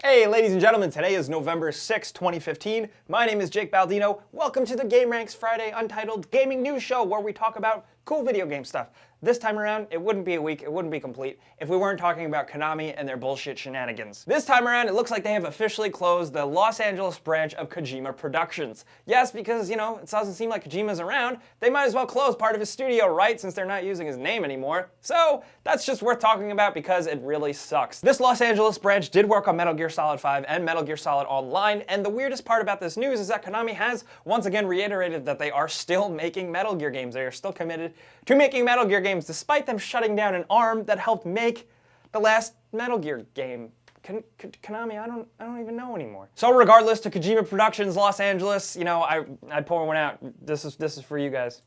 Hey, ladies and gentlemen, today is November 6, 2015. My name is Jake Baldino. Welcome to the GameRanx Friday Untitled Gaming News Show, where we talk about cool video game stuff. This time around, it wouldn't be a week, it wouldn't be complete, if we weren't talking about Konami and their bullshit shenanigans. This time around, it looks like they have officially closed the Los Angeles branch of Kojima Productions. Yes, because, it doesn't seem like Kojima's around, they might as well close part of his studio, right, since they're not using his name anymore. So, that's just worth talking about because it really sucks. This Los Angeles branch did work on Metal Gear Solid 5 and Metal Gear Solid Online, and the weirdest part about this news is that Konami has once again reiterated that they are still making Metal Gear games. They are still committed to making Metal Gear games, despite them shutting down an arm that helped make the last Metal Gear game. Konami, I don't even know anymore. So regardless, to Kojima Productions, Los Angeles, I pour one out. This is for you guys.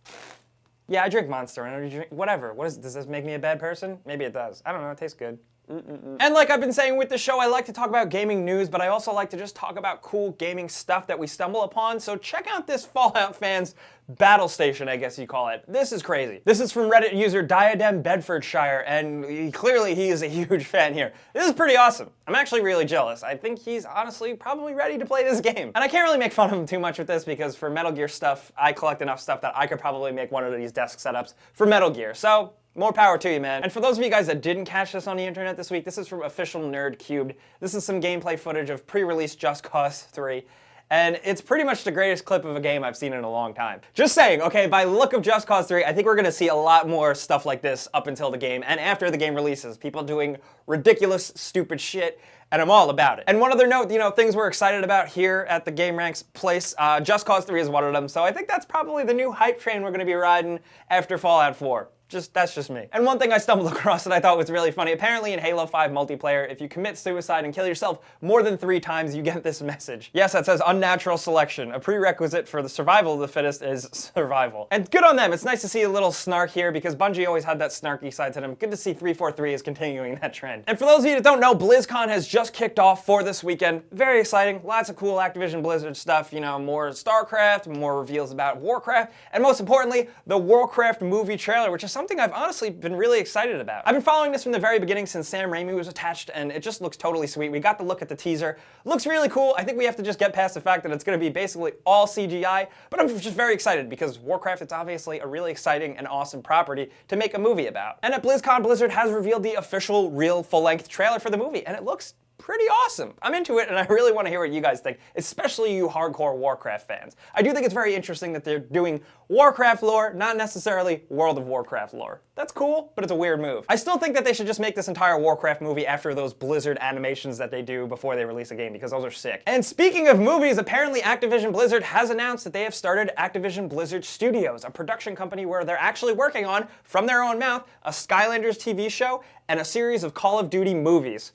Yeah, I drink Monster, I don't drink, whatever. Does this make me a bad person? Maybe it does. I don't know, it tastes good. And like I've been saying with the show, I like to talk about gaming news, but I also like to just talk about cool gaming stuff that we stumble upon. So check out this Fallout fans Battlestation, I guess you call it. This is crazy. This is from Reddit user Diadem Bedfordshire, and clearly he is a huge fan here. This is pretty awesome. I'm actually really jealous. I think he's honestly probably ready to play this game. And I can't really make fun of him too much with this because for Metal Gear stuff, I collect enough stuff that I could probably make one of these desk setups for Metal Gear. So more power to you, man. And for those of you guys that didn't catch this on the internet this week, this is from Official Nerd Cubed. This is some gameplay footage of pre-release Just Cause 3. And it's pretty much the greatest clip of a game I've seen in a long time. Just saying, okay, by look of Just Cause 3, I think we're gonna see a lot more stuff like this up until the game and after the game releases. People doing ridiculous, stupid shit, and I'm all about it. And one other note, things we're excited about here at the GameRanx place, Just Cause 3 is one of them, so I think that's probably the new hype train we're gonna be riding after Fallout 4. That's just me. And one thing I stumbled across that I thought was really funny, apparently in Halo 5 multiplayer, if you commit suicide and kill yourself more than 3 times, you get this message. Yes, that says unnatural selection. A prerequisite for the survival of the fittest is survival. And good on them. It's nice to see a little snark here because Bungie always had that snarky side to them. Good to see 343 is continuing that trend. And for those of you that don't know, BlizzCon has just kicked off for this weekend. Very exciting. Lots of cool Activision Blizzard stuff. More StarCraft, more reveals about Warcraft, and most importantly, the Warcraft movie trailer, which is something I've honestly been really excited about. I've been following this from the very beginning since Sam Raimi was attached, and it just looks totally sweet. We got to look at the teaser. Looks really cool. I think we have to just get past the fact that it's going to be basically all CGI, but I'm just very excited because Warcraft, it's obviously a really exciting and awesome property to make a movie about. And at BlizzCon, Blizzard has revealed the official, real, full-length trailer for the movie, and it looks pretty awesome. I'm into it, and I really want to hear what you guys think, especially you hardcore Warcraft fans. I do think it's very interesting that they're doing Warcraft lore, not necessarily World of Warcraft lore. That's cool, but it's a weird move. I still think that they should just make this entire Warcraft movie after those Blizzard animations that they do before they release a game, because those are sick. And speaking of movies, apparently Activision Blizzard has announced that they have started Activision Blizzard Studios, a production company where they're actually working on, from their own mouth, a Skylanders TV show and a series of Call of Duty movies.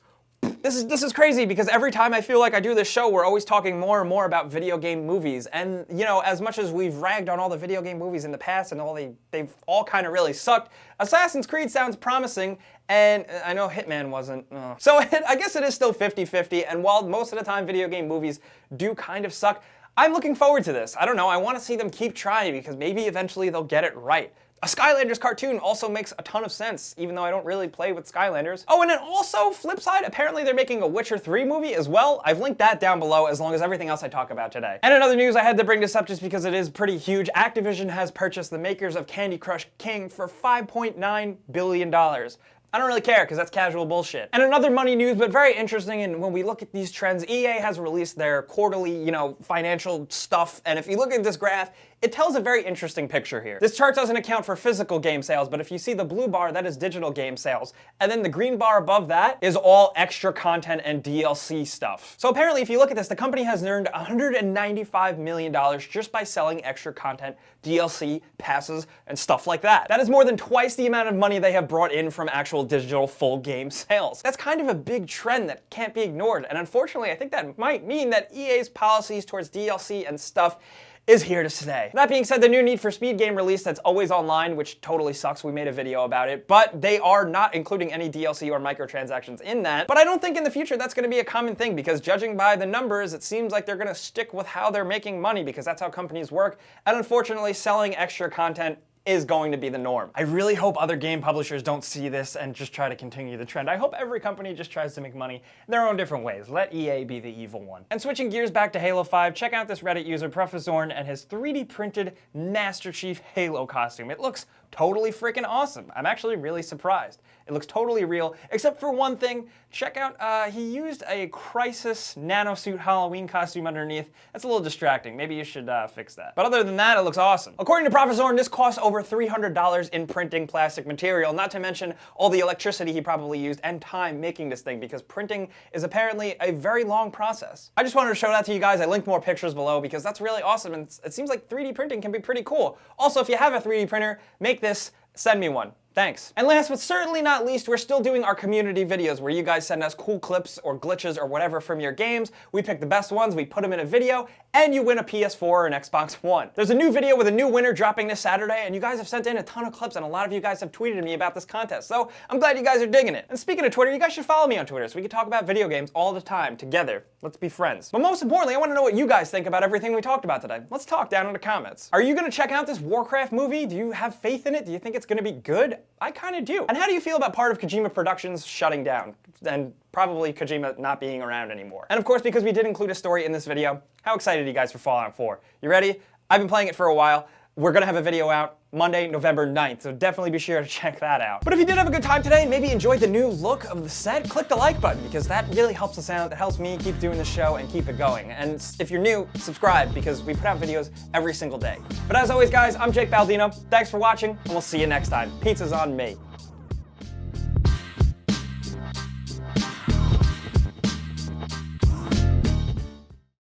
This is crazy because every time I feel like I do this show, we're always talking more and more about video game movies. And, as much as we've ragged on all the video game movies in the past and they've all kind of really sucked, Assassin's Creed sounds promising, and I know Hitman wasn't. So I guess it is still 50-50, and while most of the time video game movies do kind of suck, I'm looking forward to this. I don't know, I want to see them keep trying because maybe eventually they'll get it right. A Skylanders cartoon also makes a ton of sense, even though I don't really play with Skylanders. Oh, and then also, flip side, apparently they're making a Witcher 3 movie as well. I've linked that down below as long as everything else I talk about today. And in other news, I had to bring this up just because it is pretty huge. Activision has purchased the makers of Candy Crush King for $5.9 billion. I don't really care because that's casual bullshit. And another money news, but very interesting, and when we look at these trends, EA has released their quarterly, financial stuff, and if you look at this graph, it tells a very interesting picture here. This chart doesn't account for physical game sales, but if you see the blue bar, that is digital game sales. And then the green bar above that is all extra content and DLC stuff. So apparently, if you look at this, the company has earned $195 million just by selling extra content, DLC, passes, and stuff like that. That is more than twice the amount of money they have brought in from actual digital full game sales. That's kind of a big trend that can't be ignored, and unfortunately, I think that might mean that EA's policies towards DLC and stuff is here to stay. That being said, the new Need for Speed game release that's always online, which totally sucks, we made a video about it, but they are not including any DLC or microtransactions in that. But I don't think in the future that's gonna be a common thing because judging by the numbers, it seems like they're gonna stick with how they're making money because that's how companies work. And unfortunately, selling extra content is going to be the norm. I really hope other game publishers don't see this and just try to continue the trend. I hope every company just tries to make money in their own different ways. Let EA be the evil one. And switching gears back to Halo 5, check out this Reddit user, Professor, and his 3D printed Master Chief Halo costume. It looks totally freaking awesome. I'm actually really surprised. It looks totally real, except for one thing. Check out, he used a Crisis nanosuit Halloween costume underneath. That's a little distracting. Maybe you should fix that. But other than that, it looks awesome. According to Professor, this costs over $300 in printing plastic material, not to mention all the electricity he probably used and time making this thing, because printing is apparently a very long process. I just wanted to show that to you guys. I linked more pictures below because that's really awesome, and it seems like 3D printing can be pretty cool. Also, if you have a 3D printer, make this, send me one. Thanks. And last but certainly not least, we're still doing our community videos where you guys send us cool clips or glitches or whatever from your games. We pick the best ones, we put them in a video, and you win a PS4 or an Xbox One. There's a new video with a new winner dropping this Saturday, and you guys have sent in a ton of clips, and a lot of you guys have tweeted me about this contest, so I'm glad you guys are digging it. And speaking of Twitter, you guys should follow me on Twitter so we can talk about video games all the time together. Let's be friends. But most importantly, I want to know what you guys think about everything we talked about today. Let's talk down in the comments. Are you going to check out this Warcraft movie? Do you have faith in it? Do you think it's going to be good? I kind of do. And how do you feel about part of Kojima Productions shutting down? And probably Kojima not being around anymore. And of course, because we did include a story in this video, how excited are you guys for Fallout 4? You ready? I've been playing it for a while. We're gonna have a video out Monday, November 9th, so definitely be sure to check that out. But if you did have a good time today and maybe enjoyed the new look of the set, click the like button because that really helps us out. It helps me keep doing the show and keep it going. And if you're new, subscribe because we put out videos every single day. But as always, guys, I'm Jake Baldino. Thanks for watching, and we'll see you next time. Pizza's on me.